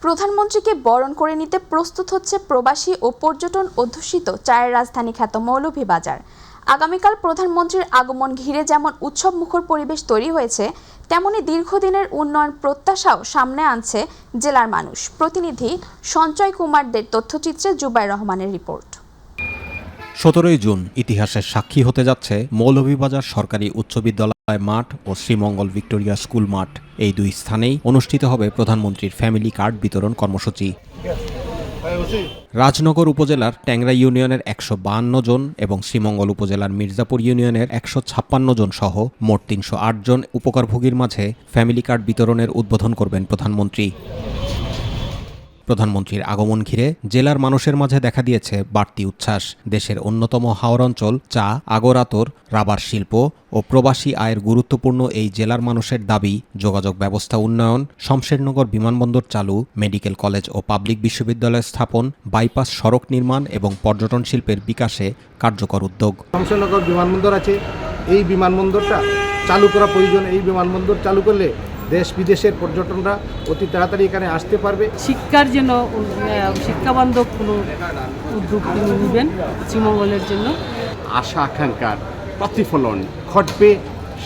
প্রধানমন্ত্রীকে বরণ করে নিতে প্রস্তুত হচ্ছে প্রবাসী ও পর্যটন অধ্যুষিত চায়ের রাজধানী খ্যাত মৌলভীবাজার। আগামীকাল প্রধানমন্ত্রীর আগমন ঘিরে যেমন উৎসবমুখর পরিবেশ তৈরি হয়েছে, তেমনি দীর্ঘদিনের উন্নয়ন প্রত্যাশাও সামনে আনছে জেলার মানুষ। প্রতিনিধি সঞ্চয় কুমারদের তথ্যচিত্রে জুবাইর রহমানের রিপোর্ট। 17 জুন ইতিহাসের সাক্ষী হতে যাচ্ছে মৌলভীবাজার সরকারি উচ্চ বিদ্যালয় মাঠ ও শ্রীমঙ্গল ভিক্টোরিয়া স্কুল মাঠ। এই দুই স্থানেই অনুষ্ঠিত হবে প্রধানমন্ত্রীর ফ্যামিলি কার্ড বিতরণ কর্মসূচি। রাজনগর উপজেলার ট্যাংরা ইউনিয়নের 152 জন এবং শ্রীমঙ্গল উপজেলার মির্জাপুর ইউনিয়নের 156 জন সহ মোট 308 জন উপকারভোগীর মাঝে ফ্যামিলি কার্ড বিতরণের উদ্বোধন করবেন প্রধানমন্ত্রী। প্রধানমন্ত্রীর আগমন ঘিরে জেলার মানুষের মাঝে দেখা দিয়েছে বাড়তি উচ্ছ্বাস। দেশের অন্যতম হাওর অঞ্চল, চা, আগর-আতর, রাবার শিল্প ও প্রবাসী আয়ের গুরুত্বপূর্ণ এই জেলার মানুষের দাবি যোগাযোগ ব্যবস্থা উন্নয়ন, শমশেরনগর বিমানবন্দর চালু, মেডিকেল কলেজ ও পাবলিক বিশ্ববিদ্যালয় স্থাপন, বাইপাস সড়ক নির্মাণ এবং পর্যটন শিল্পের বিকাশে কার্যকর উদ্যোগ। শমশেরনগর বিমানবন্দর আছে, এই বিমানবন্দরটা চালু করা প্রয়োজন। এই বিমানবন্দর চালু করলে দেশ বিদেশের পর্যটনরা অতি তাড়াতাড়ি এখানে আসতে পারবে। শিক্ষার জন্য শিক্ষাবান্ধব কোনো উদ্যোগ তিনি নেবেন শ্রীমঙ্গলের জন্য। আশা আকাঙ্ক্ষার প্রতিফলন ঘটবে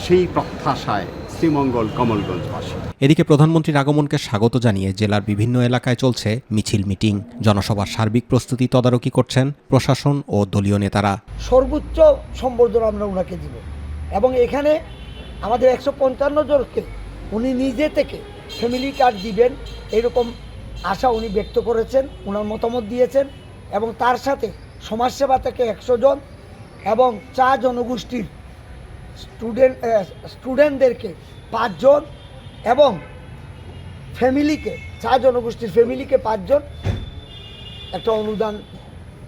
সেই প্রত্যাশায় শ্রীমঙ্গল কমলগঞ্জবাসী। এদিকে প্রধানমন্ত্রীর আগমনকে স্বাগত জানিয়ে জেলার বিভিন্ন এলাকায় চলছে মিছিল, মিটিং, জনসভার সার্বিক প্রস্তুতি তদারকি করছেন প্রশাসন ও দলীয় নেতারা। সর্বোচ্চ সম্বর্ধনা আমরা ওনাকে দিব এবং এখানে আমাদের 155 জনকে উনি নিজে থেকে ফ্যামিলি কার্ড দিবেন এরকম আশা উনি ব্যক্ত করেছেন, ওনার মতামত দিয়েছেন। এবং তার সাথে সমাজসেবা থেকে 100 জন এবং চা জনগোষ্ঠীর স্টুডেন্টদেরকে 5 জন এবং ফ্যামিলিকে চা জনগোষ্ঠীর ফ্যামিলিকে 5 জন একটা অনুদান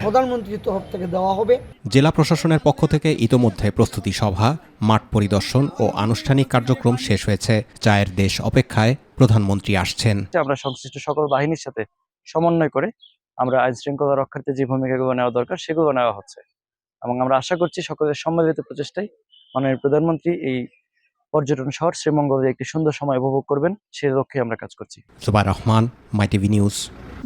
প্রধানমন্ত্রীর তরফ থেকে দেওয়া হবে। জেলা প্রশাসনের পক্ষ থেকে ইতোমধ্যে প্রস্তুতি সভা, মাঠ পরিদর্শন ও আনুষ্ঠানিক কার্যক্রম শেষ হয়েছে। চায়ের দেশ অপেক্ষায় প্রধানমন্ত্রী আসছেন। আমরা সংশ্লিষ্ট সকল বাহিনীর সাথে সমন্বয় করে আমরা আইন শৃঙ্খলা রক্ষার্থে যে ভূমিকাগুলো নেওয়া দরকার সেগুলো নেওয়া হচ্ছে এবং আমরা আশা করছি সকলের সম্মিলিত প্রচেষ্টায় মাননীয় প্রধানমন্ত্রী এই পর্যটন শহর শ্রীমঙ্গলে একটি সুন্দর সময় উপভোগ করবেন, সে লক্ষ্যে আমরা কাজ করছি। জুবাইর রহমান, মাই টিভি নিউজ।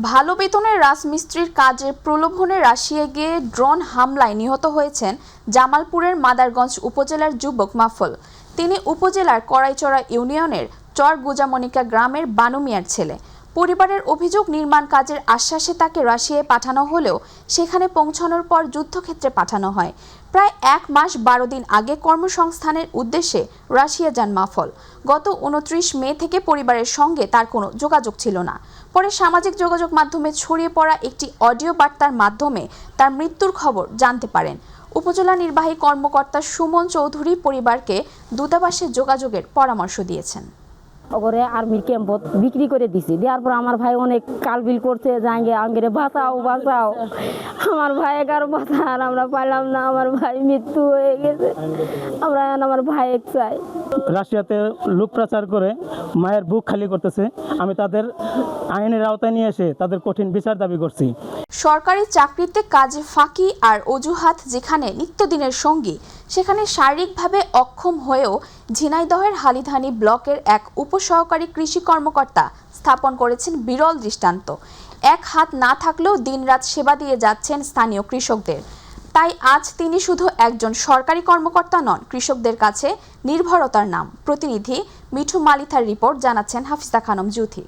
ভালো বেতনের রাজমিস্ত্রির কাজের প্রলোভনে রাশিয়া গিয়ে ড্রোন হামলায় নিহত হয়েছেন জামালপুরের মাদারগঞ্জ উপজেলার যুবক মাফল। তিনি উপজেলার কড়াইচড়া ইউনিয়নের চর গুজামনিকা গ্রামের বানু মিয়ার ছেলে। পরিবারের অভিযোগ, নির্মাণ কাজের আশ্বাসে তাকে রাশিয়ায় পাঠানো হলেও সেখানে পৌঁছানোর পর যুদ্ধক্ষেত্রে পাঠানো হয়। প্রায় 1 মাস 12 দিন আগে কর্মসংস্থানের উদ্দেশ্যে রাশিয়া যান মাফল। গত 29 মে থেকে পরিবারের সঙ্গে তার কোনো যোগাযোগ ছিল না। পরে সামাজিক যোগাযোগ মাধ্যমে ছড়িয়ে পড়া একটি অডিও বার্তার মাধ্যমে তার মৃত্যুর খবর জানতে পারেন। উপজেলা নির্বাহী কর্মকর্তা সুমন চৌধুরী পরিবারকে দূতাবাসে যোগাযোগের পরামর্শ দিয়েছেন। ওরে আর্মির ক্যাম্পত বিক্রি করে দিছি, দেওয়ার পর আমার ভাই অনেক কালবিল করছে, যাইগে আঙ্গেরে বাঁচাও বাঁচাও, আমার ভাই কারো বাঁচার আমরা পাইলাম না, আমার ভাই মৃত্যু হয়ে গেছে, আমরা আমার ভাই চাই। রাশিয়াতে লোক প্রচার করে মায়ের বুক খালি করতেছে, আমি তাদের আইনের আওতায় নিয়ে এসে তাদের কঠিন বিচার দাবি করছি। সরকারি চাকরিতে কাজে ফাঁকি আর অজুহাত যেখানে নিত্যদিনের সঙ্গী, সেখানে শারীরিকভাবে অক্ষম হয়েও ঝিনাইদহের হালিধানি ব্লকের এক উপসহকারী কৃষি কর্মকর্তা স্থাপন করেছেন বিরল দৃষ্টান্ত। এক হাত না থাকলেও দিনরাত সেবা দিয়ে যাচ্ছেন স্থানীয় কৃষকদের। তাই আজ তিনি শুধু একজন সরকারি কর্মকর্তা নন, কৃষকদের কাছে নির্ভরতার নাম। প্রতিনিধি মিঠু মালিথার রিপোর্ট, জানাচ্ছেন হাফিজা খানম জুথি।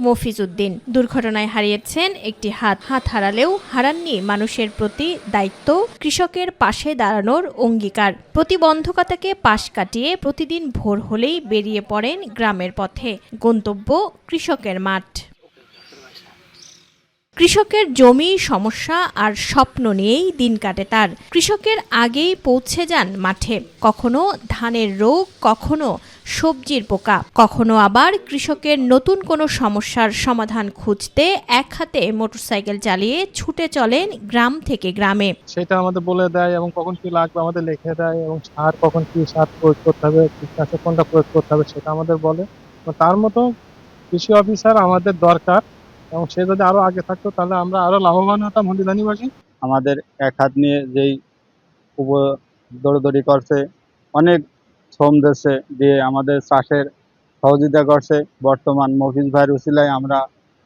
মফিজ উদ্দিন দুর্ঘটনায় হারিয়েছেন একটি হাত হারালেও হারাননি মানুষের প্রতি দায়িত্ব, কৃষকের পাশে দাঁড়ানোর অঙ্গীকার। প্রতিবন্ধকতাকে পাশ কাটিয়ে প্রতিদিন ভোর হলেই বেরিয়ে পড়েন গ্রামের পথে, গন্তব্য কৃষকের মাঠ। কৃষকের জমি, সমস্যা আর স্বপ্ন নিয়েই দিন কাটে তার। কৃষকের আগেই পৌঁছে যান মাঠে, কখনো ধানের রোগ, কখনো সবজির পোকা, কখনো আবার কৃষকের নতুন কোনো সমস্যার সমাধান খুঁজতে এক হাতে মোটরসাইকেল চালিয়ে ছুটে চলেন গ্রাম থেকে গ্রামে। সেটা আমাদের বলে দেয় এবং কখন কি লাগবে আমাদের লিখে দেয় এবং সার কখন কি সার প্রয়োগ করতে হবে, কীটনাশক কোনটা প্রয়োগ করতে হবে সেটা আমাদের বলে। তার মতো কৃষি অফিসার আমাদের দরকার এবং সে যদি আরো আগে থাকতো তাহলে আমরা আরো লাভবান হতাম হলিদানিবাসী। আমাদের এক হাত নিয়ে যেই দৌড়দৌড়ি করছে, অনেক শ্রম দেশে দিয়ে আমাদের চাষের সহযোগিতা করছে। বর্তমান মফিজ ভাইয়ের উসিলায় আমরা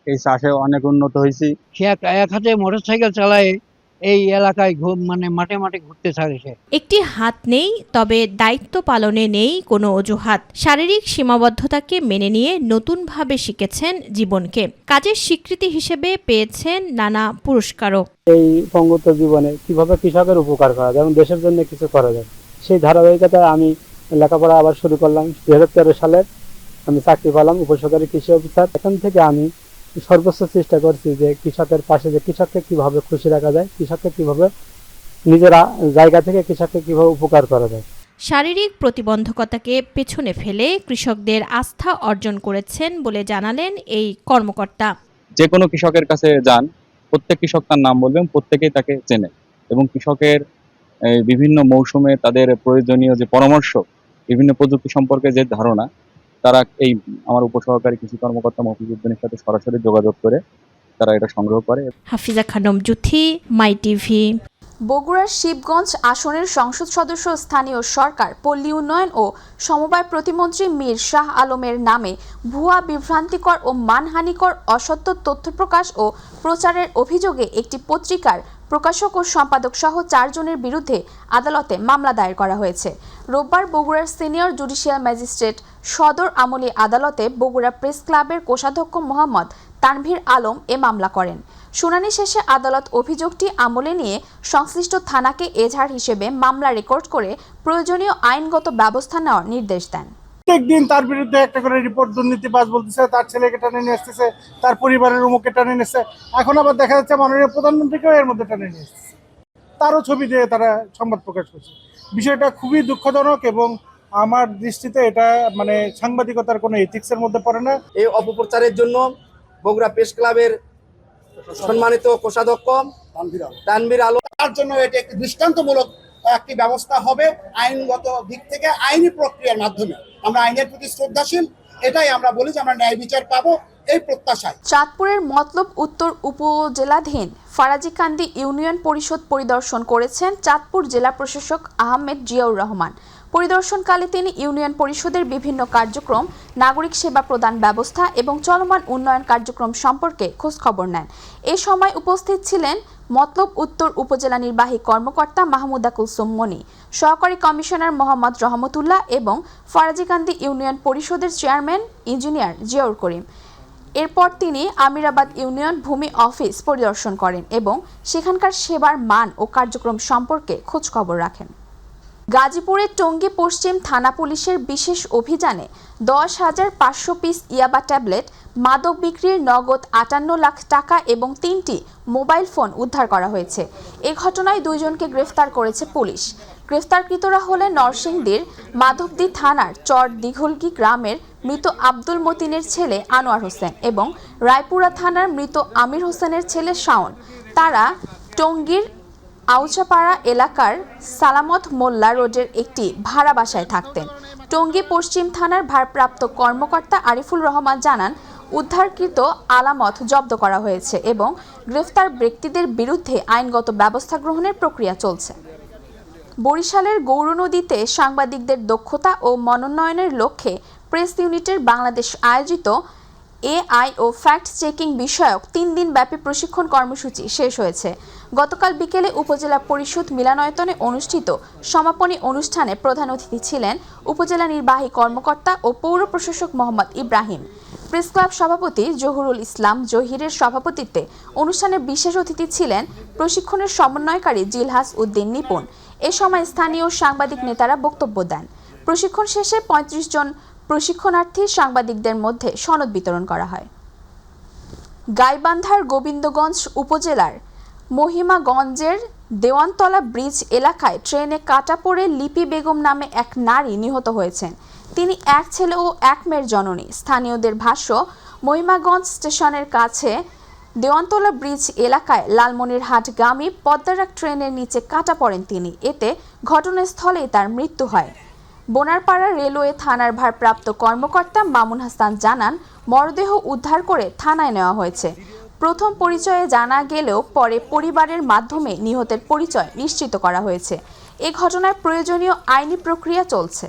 এই চাষে অনেক উন্নত হয়েছি। সে এক হাতে মোটরসাইকেল চালায় এই এলাকায় মাঠে মাঠে ঘুরতে ছাড়ে সে। একটি হাত নেই, তবে দায়িত্ব পালনে নেই কোনো অজুহাত। শারীরিক সীমাবদ্ধতাকে মেনে নিয়ে নতুনভাবে শিখেছেন জীবনকে। কাজের স্বীকৃতি হিসেবে পেয়েছেন নানা পুরস্কারও। এই পঙ্গুত্ব জীবনে কিভাবে কৃষকের উপকার করা যায় এবং দেশের জন্য কিছু করা যায়, সেই ধারাবাহিকতায় আমি লেখাপড়া আবার শুরু করলাম। 2013 সালে আমি চাকরি পেলাম উপসহকারী কৃষি অফিসার। এখন থেকে আমি সর্বোচ্চ চেষ্টা করছি যে কৃষকের পাশে, যে কৃষককে কিভাবে খুশি রাখা যায়, কৃষককে কিভাবে নিজের জায়গা থেকে কৃষককে কিভাবে উপকার করা যায়। শারীরিক প্রতিবন্ধকতাকে পেছনে ফেলে কৃষকদের আস্থা অর্জন করেছেন বলে জানালেন এই কর্মকর্তা। যে কোনো কৃষকের কাছে যান, প্রত্যেক কৃষক তার নাম বলবেন, প্রত্যেকেই তাকে চেনে এবং কৃষকের বিভিন্ন মৌসুমে তাদের প্রয়োজনীয় যে পরামর্শ, বিভিন্ন প্রযুক্তি সম্পর্কে যে ধারণা, তারা এই আমার উপসহকারী কৃষি কর্মকর্তা মফিজউদ্দিনের সাথে সরাসরি যোগাযোগ করে তারা এটা সংগ্রহ করে। হাফিজা খানম জুথি, মাই টিভি। বগুড়ার শিবগঞ্জ আসনের সংসদ সদস্য স্থানীয় সরকার, পল্লী উন্নয়ন ও সমবায় প্রতিমন্ত্রী মীর শাহ আলমের নামে ভুয়া, বিভ্রান্তিকর ও মানহানিকর অসত্য তথ্য প্রকাশ ও প্রচারের অভিযোগে একটি পত্রিকার প্রকাশক ও সম্পাদক সহ 4 জনের বিরুদ্ধে আদালতে মামলা দায়ের করা হয়েছে। রোববার বগুড়ার সিনিয়র জুডিশিয়াল ম্যাজিস্ট্রেট সদর আমলি আদালতে বগুড়া প্রেস ক্লাবের কোষাধ্যক্ষ মোহাম্মদ তানভীর আলম এ মামলা করেন। শুনানি শেষে আদালত অভিযোগটি আমলে নিয়ে সংশ্লিষ্ট থানাকে এজাহার হিসেবে মামলা রেকর্ড করে প্রয়োজনীয় আইনগত ব্যবস্থা নেওয়ার নির্দেশ দেন। প্রত্যেকদিন তার বিরুদ্ধে একটা করে রিপোর্ট দুর্নীতিবাজ বলতেছে, তার ছেলেকে টানে নিয়ে আসতেছে, তার পরিবারের উমুকে টানে নিয়ে আসছে। এখন আবার দেখা যাচ্ছে মাননীয় প্রধানমন্ত্রীকেও এর মধ্যে টানে নিয়ে আসছে, তারও ছবি দিয়ে তারা সংবাদ প্রকাশ করছে। বিষয়টা খুবই দুঃখজনক এবং আমার দৃষ্টিতে এটা সাংবাদিকতার কোনো এথিক্সের মধ্যে পড়ে না। এই অপপ্রচারের জন্য বগুড়া প্রেস ক্লাবের সম্মানিত কোষাধ্যক্ষ তানভীর আলম, তার জন্য এটা একটি দৃষ্টান্তমূলক একটি ব্যবস্থা হবে আইনগত দিক থেকে, আইনি প্রক্রিয়ার মাধ্যমে। আমরা আইনের প্রতি শ্রদ্ধাশীল, এটাই আমরা বলি যে আমরা ন্যায় বিচার পাবো এই প্রত্যাশায়। চাঁদপুরের মতলব উত্তর উপজেলাধীন ফারাজিকান্দি ইউনিয়ন পরিষদ পরিদর্শন করেছেন চাঁদপুর জেলা প্রশাসক আহমেদ জিয়াউর রহমান। পরিদর্শনকালে তিনি ইউনিয়ন পরিষদের বিভিন্ন কার্যক্রম, নাগরিক সেবা প্রদান ব্যবস্থা এবং চলমান উন্নয়ন কার্যক্রম সম্পর্কে খোঁজখবর নেন। এ সময় উপস্থিত ছিলেন মতলব উত্তর উপজেলা নির্বাহী কর্মকর্তা মাহমুদা কুলসুম মনি, সহকারী কমিশনার মোহাম্মদ রহমতুল্লাহ এবং ফারাজিকান্দি ইউনিয়ন পরিষদের চেয়ারম্যান ইঞ্জিনিয়ার জিয়াউর করিম। এরপর তিনি আমিরাবাদ ইউনিয়ন ভূমি অফিস পরিদর্শন করেন এবং সেখানকার সেবার মান ও কার্যক্রম সম্পর্কে খোঁজখবর রাখেন। গাজীপুরের টঙ্গী পশ্চিম থানা পুলিশের বিশেষ অভিযানে 10,500 পিস ইয়াবা ট্যাবলেট, মাদক বিক্রির নগদ 58 লাখ টাকা এবং 3টি মোবাইল ফোন উদ্ধার করা হয়েছে। এ ঘটনায় 2 জনকে গ্রেফতার করেছে পুলিশ। গ্রেফতারকৃতরা হলেন নরসিংদীর মাধবদী থানার চর দিঘলগি গ্রামের মৃত আব্দুল মতিনের ছেলে আনোয়ার হোসেন এবং রায়পুরা থানার মৃত আমির হোসেনের ছেলে শাওন। তারা টঙ্গীর আউচাপাড়া এলাকার সালামত মোল্লা রোডের একটি ভাড়া বাসায় থাকতেন। টঙ্গী পশ্চিম থানার ভারপ্রাপ্ত কর্মকর্তা আরিফুল রহমান জানান, উদ্ধারকৃত আলামত জব্দ করা হয়েছে এবং গ্রেফতার ব্যক্তিদের বিরুদ্ধে আইনগত ব্যবস্থা গ্রহণের প্রক্রিয়া চলছে। বরিশালের গৌরনদীতে সাংবাদিকদের দক্ষতা ও মনোনয়নের লক্ষ্যে প্রেস ইউনিটের বাংলাদেশ আয়োজিত এআই ও ফ্যাক্ট চেকিং বিষয়ক 3 দিন ব্যাপী প্রশিক্ষণ কর্মসূচি শেষ হয়েছে। গতকাল বিকেলে উপজেলা পরিষদ মিলনায়তনে অনুষ্ঠিত সমাপনী অনুষ্ঠানে প্রধান অতিথি ছিলেন উপজেলা নির্বাহী কর্মকর্তা ও পৌর প্রশাসক মোহাম্মদ ইব্রাহিম। প্রেস ক্লাব সভাপতি জহুরুল ইসলাম জহিরের সভাপতিত্বে অনুষ্ঠানে বিশেষ অতিথি ছিলেন প্রশিক্ষণের সমন্বয়কারী জিলহাস উদ্দিন নিপুণ। এ সময় স্থানীয় সাংবাদিক নেতারা বক্তব্য দেন। প্রশিক্ষণ শেষে 35 জন প্রশিক্ষণার্থী সাংবাদিকদের মধ্যে সনদ বিতরণ করা হয়। গাইবান্ধার গোবিন্দগঞ্জ উপজেলার মহিমাগঞ্জের দেওয়ানতলা ব্রিজ এলাকায় ট্রেনে কাটা পড়ে লিপি বেগম নামে এক নারী নিহত হয়েছেন। তিনি এক ছেলে ও এক মেয়ের জননী। স্থানীয়দের ভাষ্য, মহিমাগঞ্জ স্টেশনের কাছে দেওয়ানতলা ব্রিজ এলাকায় লালমনিরহাটগামী পদ্মারাক ট্রেনের নিচে কাটা পড়েন তিনি। এতে ঘটনাস্থলেই তার মৃত্যু হয়। বোনারপাড়া রেলওয়ে থানার ভারপ্রাপ্ত কর্মকর্তা মামুন হাসান জানান, মরদেহ উদ্ধার করে থানায় নেওয়া হয়েছে। প্রথম পরিচয়ে জানা গেলেও পরে পরিবারের মাধ্যমে নিহতের পরিচয় নিশ্চিত করা হয়েছে। এ ঘটনায় প্রয়োজনীয় আইনি প্রক্রিয়া চলছে।